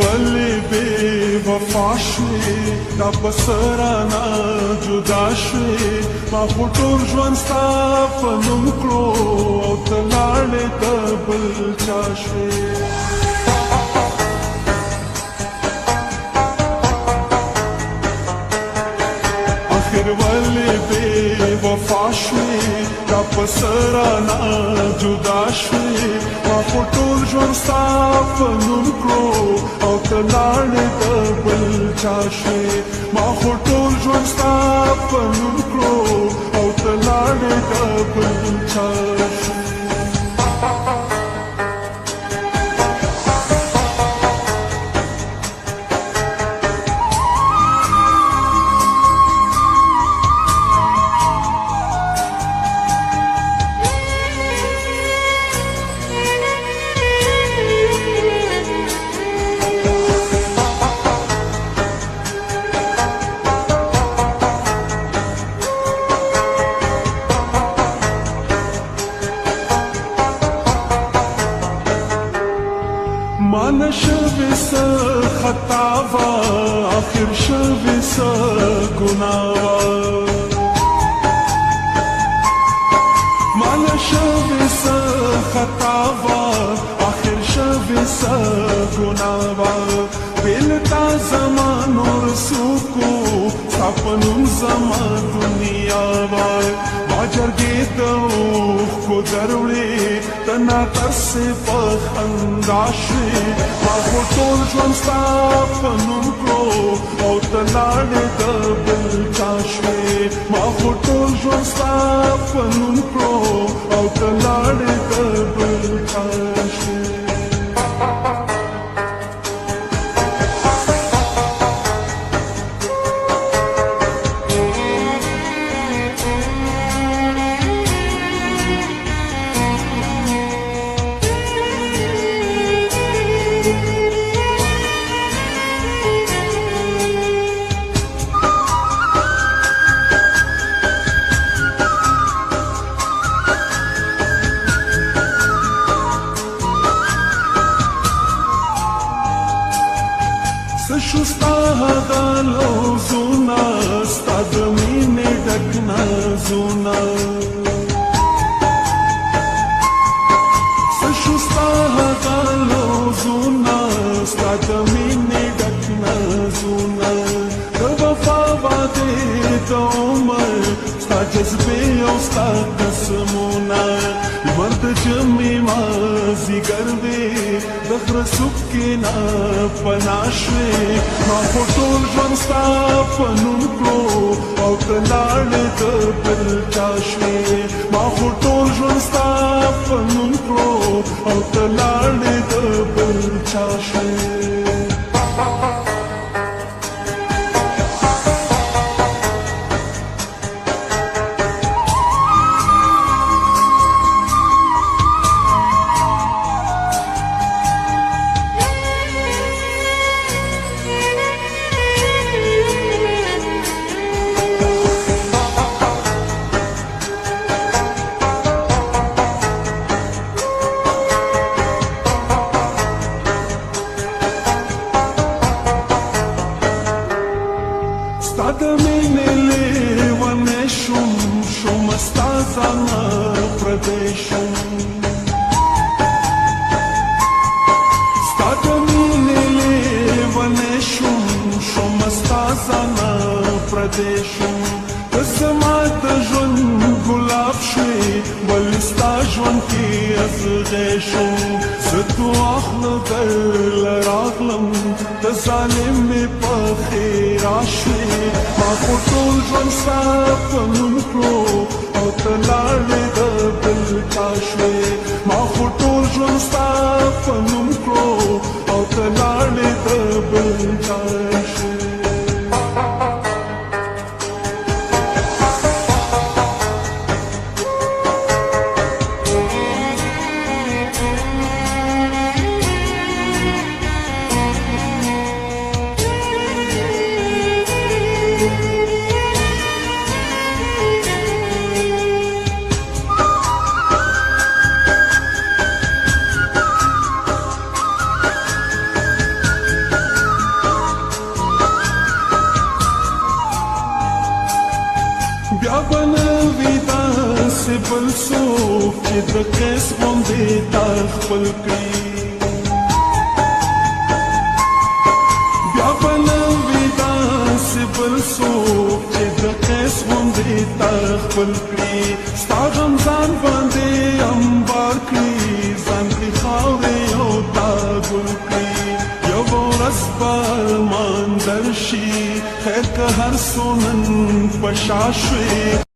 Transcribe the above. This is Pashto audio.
ولې بې وفا شوې دا په څه رانه جدا شوې ما خو ټول ژوند ستا په نوم کړو او ته لاړې د بل چا شوې آخر ولې بې وفا شوې دا په څه رانه جدا شوې ما خو ټول ژوند ستا په نوم کړو او ته لاړې د بل چا شوې ما خو ټول ژوند ستا په نوم کړو او ته لاړې د بل چا شوې مان شوی سا خطا وا آخر شوی سا گناه وا مان شوی سا خطا وا آخر شوی سا گناه وا بیلتا زمان اور سوکو سپنون زمان دنیا وا جرګې د اوښکو دروړې تنا ترسې په خندا شوې ما خو ټول ژوند ستا په نوم کړو او ته لاړې د بل چا شوې ما خو ټول ژوند ستا په نوم کړو او ته لاړې د بل چا شوې شستا دا لوزونا ستا د مینې ډک نازونا شستا دا لوزونا ستا د مینې ډک نازونا د وفا وعدې د عمر ستا جذبې او ستا قسمونه لمر د جمعې مازدیګر وې د غره څوک کې نه پناه شوې ما خو ټول ژوند ستا په نوم کړو او ته لاړې د بل چا شوې ما خو ټول ژوند ستا په نوم کړو او ته لاړې د بل چا شوې ستا د مینې لیونی شوم ستا ځانه پردی شوم ستا د مینې لیونی شوم ستا ځانه پردی شوم ته زما د ژوند ګلاب شوې ولې ستا ژوند کې ازغی شوم زه تو اخله درله راغلم د ظالم مې په ښېرا شوې ما خو ټول ژوند ستا په نوم کړو او ته لاړې د بل چا شوې ما خو ټول ژوند ستا په نوم کړو او ته لاړې د بل چا شوې څوک چې د قیس غوندې تا خپل کړي بیا به نه وي داسې بل څوک چې د قیس غوندې تا خپل کړي ستا غم ځان باندې انبار کړي ځان کړي خاورې او تا ګل کړي یوه ورځ به ارمان درشي خیر که هر څو نن په شا شوې